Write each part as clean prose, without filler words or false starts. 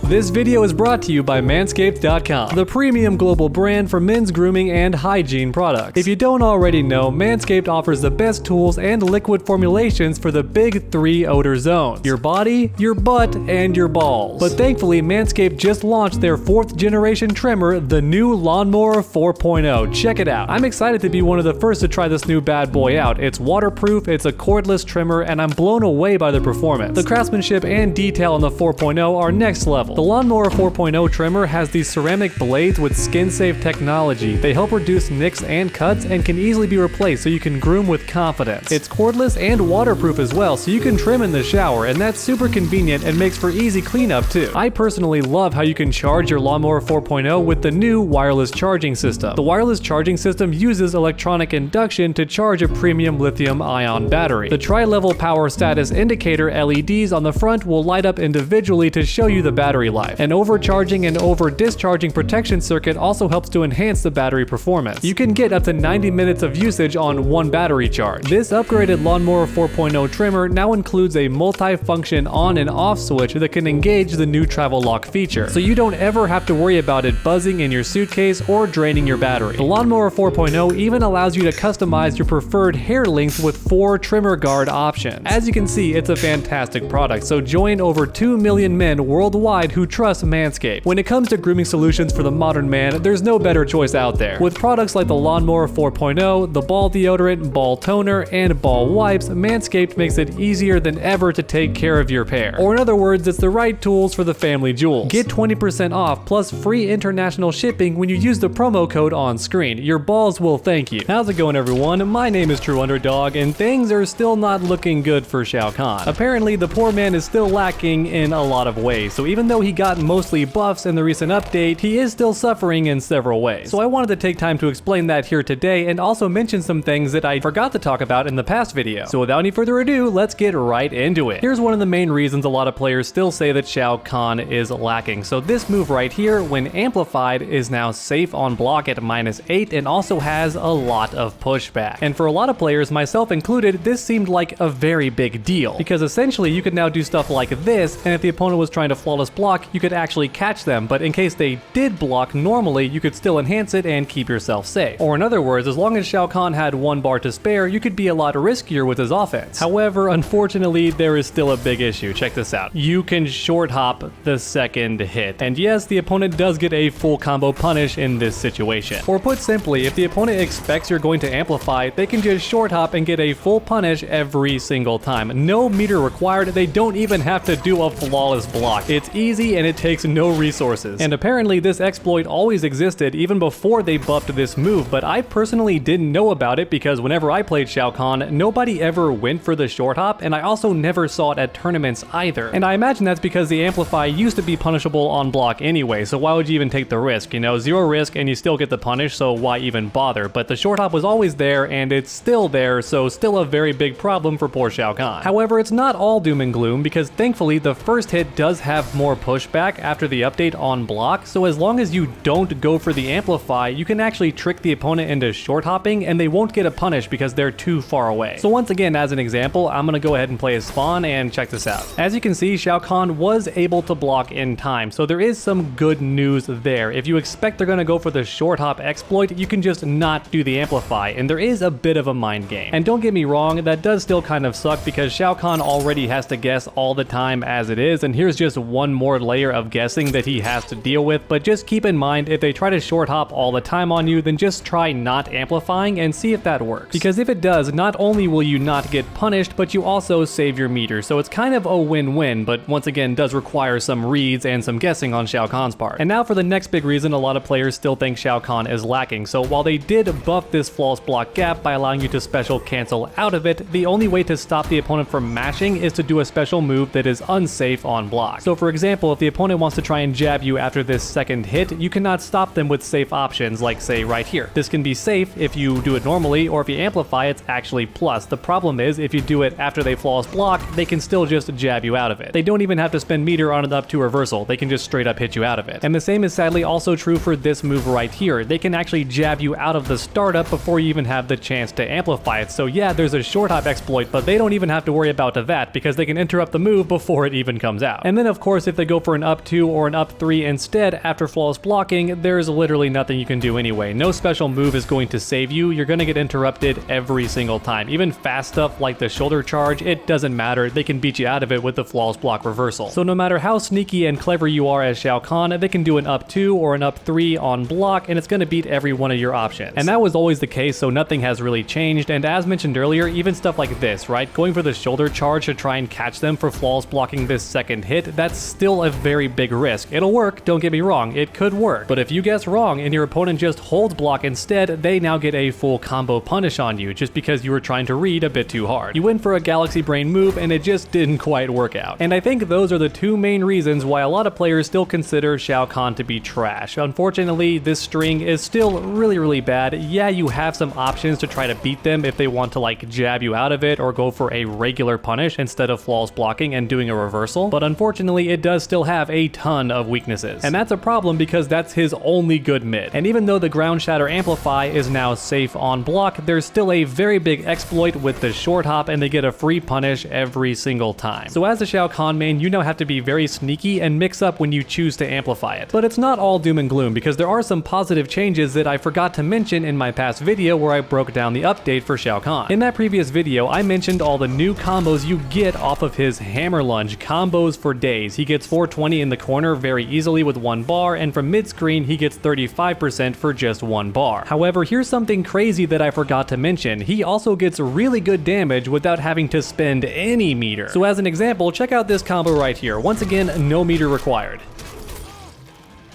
This video is brought to you by Manscaped.com, the premium global brand for men's grooming and hygiene products. If you don't already know, Manscaped offers the best tools and liquid formulations for the big three odor zones: your body, your butt, and your balls. But thankfully, Manscaped just launched their 4th generation trimmer, the new Lawnmower 4.0. Check it out. I'm excited to be one of the first to try this new bad boy out. It's waterproof, it's a cordless trimmer, and I'm blown away by the performance. The craftsmanship and detail on the 4.0 are next level. The Lawnmower 4.0 trimmer has these ceramic blades with skin-safe technology. They help reduce nicks and cuts and can easily be replaced so you can groom with confidence. It's cordless and waterproof as well, so you can trim in the shower, and that's super convenient and makes for easy cleanup too. I personally love how you can charge your Lawnmower 4.0 with the new wireless charging system. The wireless charging system uses electronic induction to charge a premium lithium-ion battery. The tri-level power status indicator LEDs on the front will light up individually to show you the battery life. An overcharging and over-discharging protection circuit also helps to enhance the battery performance. You can get up to 90 minutes of usage on one battery charge. This upgraded Lawnmower 4.0 trimmer now includes a multi-function on and off switch that can engage the new travel lock feature, so you don't ever have to worry about it buzzing in your suitcase or draining your battery. The Lawnmower 4.0 even allows you to customize your preferred hair length with 4 trimmer guard options. As you can see, it's a fantastic product, so join over 2 million men worldwide who trust Manscaped. When it comes to grooming solutions for the modern man, there's no better choice out there. With products like the Lawnmower 4.0, the ball deodorant, ball toner, and ball wipes, Manscaped makes it easier than ever to take care of your pair. Or in other words, it's the right tools for the family jewels. Get 20% off plus free international shipping when you use the promo code on screen. Your balls will thank you. How's it going, everyone? My name is True Underdog, and things are still not looking good for Shao Kahn. Apparently, the poor man is still lacking in a lot of ways, so even though he got mostly buffs in the recent update, he is still suffering in several ways. So I wanted to take time to explain that here today and also mention some things that I forgot to talk about in the past video. So without any further ado, let's get right into it. Here's one of the main reasons a lot of players still say that Shao Kahn is lacking. So this move right here, when amplified, is now safe on block at -8 and also has a lot of pushback. And for a lot of players, myself included, this seemed like a very big deal, because essentially you could now do stuff like this, and if the opponent was trying to flawless block, you could actually catch them, but in case they did block normally, you could still enhance it and keep yourself safe. Or in other words, as long as Shao Kahn had 1 bar to spare, you could be a lot riskier with his offense. However, unfortunately, there is still a big issue. Check this out. You can short hop the second hit. And yes, the opponent does get a full combo punish in this situation. Or put simply, if the opponent expects you're going to amplify, they can just short hop and get a full punish every single time. No meter required. They don't even have to do a flawless block. It's easy and it takes no resources. And apparently this exploit always existed even before they buffed this move, but I personally didn't know about it because whenever I played Shao Kahn, nobody ever went for the short hop, and I also never saw it at tournaments either. And I imagine that's because the amplify used to be punishable on block anyway, so why would you even take the risk? You know, 0 risk and you still get the punish, so why even bother? But the short hop was always there and it's still there, so still a very big problem for poor Shao Kahn. However, it's not all doom and gloom, because thankfully the first hit does have more pushback after the update on block, so as long as you don't go for the amplify, you can actually trick the opponent into short hopping and they won't get a punish because they're too far away. So once again, as an example, I'm gonna go ahead and play his spawn and check this out. As you can see, Shao Kahn was able to block in time, so there is some good news there. If you expect they're gonna go for the short hop exploit, you can just not do the amplify, and there is a bit of a mind game. And don't get me wrong, that does still kind of suck because Shao Kahn already has to guess all the time as it is, and here's just one more layer of guessing that he has to deal with. But just keep in mind, if they try to short hop all the time on you, then just try not amplifying and see if that works. Because if it does, not only will you not get punished, but you also save your meter, so it's kind of a win-win, but once again does require some reads and some guessing on Shao Kahn's part. And now for the next big reason a lot of players still think Shao Kahn is lacking. So while they did buff this flawless block gap by allowing you to special cancel out of it, the only way to stop the opponent from mashing is to do a special move that is unsafe on block. So for example, if the opponent wants to try and jab you after this second hit, you cannot stop them with safe options like say right here. This can be safe if you do it normally, or if you amplify it's actually plus. The problem is if you do it after they flawless block, they can still just jab you out of it. They don't even have to spend meter on an up to reversal, they can just straight up hit you out of it. And the same is sadly also true for this move right here. They can actually jab you out of the startup before you even have the chance to amplify it. So yeah, there's a short hop exploit, but they don't even have to worry about that because they can interrupt the move before it even comes out. And then of course if they go go for an up 2 or an up 3 instead after flawless blocking, there's literally nothing you can do anyway. No special move is going to save you. You're going to get interrupted every single time. Even fast stuff like the shoulder charge, it doesn't matter. They can beat you out of it with the flawless block reversal. So no matter how sneaky and clever you are as Shao Kahn, they can do an up 2 or an up 3 on block, and it's going to beat every one of your options. And that was always the case, so nothing has really changed. And as mentioned earlier, even stuff like this, right? Going for the shoulder charge to try and catch them for flawless blocking this second hit, that's still a very big risk. It'll work, don't get me wrong, it could work. But if you guess wrong and your opponent just holds block instead, they now get a full combo punish on you just because you were trying to read a bit too hard. You went for a galaxy brain move and it just didn't quite work out. And I think those are the two main reasons why a lot of players still consider Shao Kahn to be trash. Unfortunately, this string is still really bad. Yeah, you have some options to try to beat them if they want to like jab you out of it or go for a regular punish instead of flawless blocking and doing a reversal, but unfortunately it does still have a ton of weaknesses. And that's a problem because that's his only good mid. And even though the ground shatter amplify is now safe on block, there's still a very big exploit with the short hop and they get a free punish every single time. So as a Shao Kahn main, you now have to be very sneaky and mix up when you choose to amplify it. But it's not all doom and gloom because there are some positive changes that I forgot to mention in my past video where I broke down the update for Shao Kahn. In that previous video, I mentioned all the new combos you get off of his hammer lunge, combos for days. He gets 420 in the corner very easily with 1 bar, and from mid-screen he gets 35% for just 1 bar. However, here's something crazy that I forgot to mention. He also gets really good damage without having to spend any meter. So as an example, check out this combo right here. Once again, no meter required.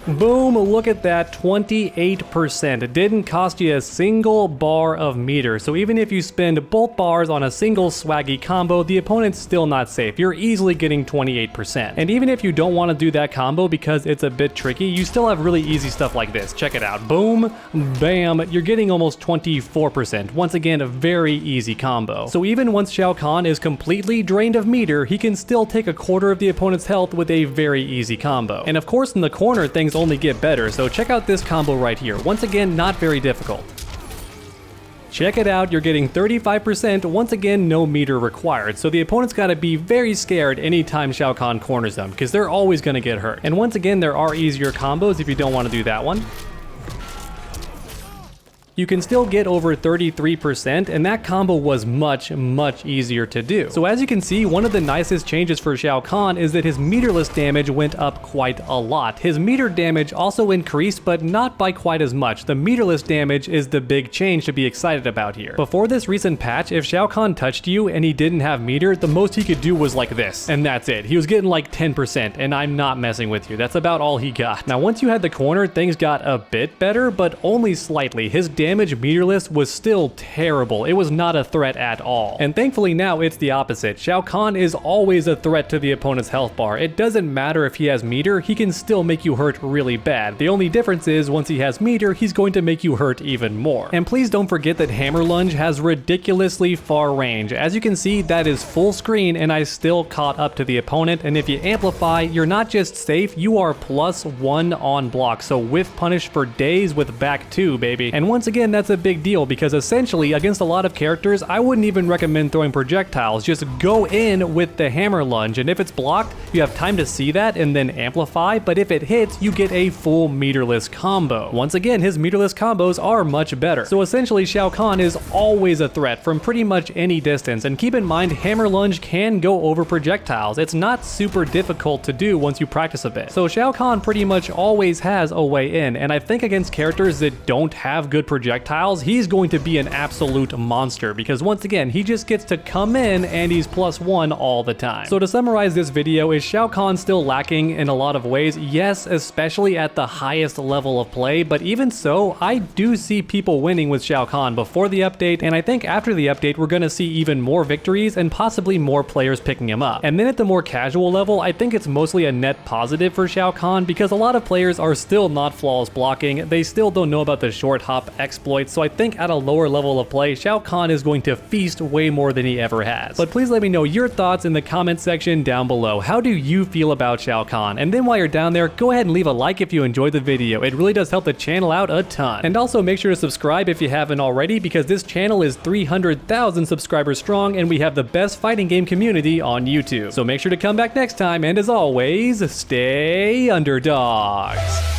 Boom, look at that, 28%. It didn't cost you a single bar of meter. So even if you spend both bars on a single swaggy combo, the opponent's still not safe. You're easily getting 28%. And even if you don't want to do that combo because it's a bit tricky, you still have really easy stuff like this. Check it out. Boom, bam, you're getting almost 24%. Once again, a very easy combo. So even once Shao Kahn is completely drained of meter, he can still take a quarter of the opponent's health with a very easy combo. And of course, in the corner, things only get better, so check out this combo right here. Once again, not very difficult. Check it out, you're getting 35%, once again no meter required, so the opponent's gotta be very scared anytime Shao Kahn corners them, because they're always gonna get hurt. And once again, there are easier combos if you don't want to do that one. You can still get over 33%, and that combo was much easier to do. So as you can see, one of the nicest changes for Shao Kahn is that his meterless damage went up quite a lot. His meter damage also increased, but not by quite as much. The meterless damage is the big change to be excited about here. Before this recent patch, if Shao Kahn touched you and he didn't have meter, the most he could do was like this, and that's it. He was getting like 10%, and I'm not messing with you. That's about all he got. Now once you had the corner, things got a bit better, but only slightly. His damage meterless was still terrible. It was not a threat at all. And thankfully now it's the opposite. Shao Kahn is always a threat to the opponent's health bar. It doesn't matter if he has meter, he can still make you hurt really bad. The only difference is once he has meter, he's going to make you hurt even more. And please don't forget that hammer lunge has ridiculously far range. As you can see, that is full screen and I still caught up to the opponent, and if you amplify, you're not just safe, you are +1 on block. So whiff punish for days with back 2, baby. And once again, that's a big deal because essentially against a lot of characters, I wouldn't even recommend throwing projectiles. Just go in with the hammer lunge, and if it's blocked, you have time to see that and then amplify, but if it hits, you get a full meterless combo. Once again, his meterless combos are much better. So essentially, Shao Kahn is always a threat from pretty much any distance, and keep in mind, hammer lunge can go over projectiles. It's not super difficult to do once you practice a bit. So Shao Kahn pretty much always has a way in, and I think against characters that don't have good projectiles, he's going to be an absolute monster because once again, he just gets to come in and he's +1 all the time. So to summarize this video, is Shao Kahn still lacking in a lot of ways? Yes, especially at the highest level of play, but even so, I do see people winning with Shao Kahn before the update, and I think after the update, we're gonna see even more victories and possibly more players picking him up. And then at the more casual level, I think it's mostly a net positive for Shao Kahn because a lot of players are still not flawless blocking, they still don't know about the short hop exploits, so I think at a lower level of play, Shao Kahn is going to feast way more than he ever has. But please let me know your thoughts in the comment section down below. How do you feel about Shao Kahn? And then while you're down there, go ahead and leave a like if you enjoyed the video. It really does help the channel out a ton. And also make sure to subscribe if you haven't already, because this channel is 300,000 subscribers strong and we have the best fighting game community on YouTube. So make sure to come back next time, and as always, stay underdogs.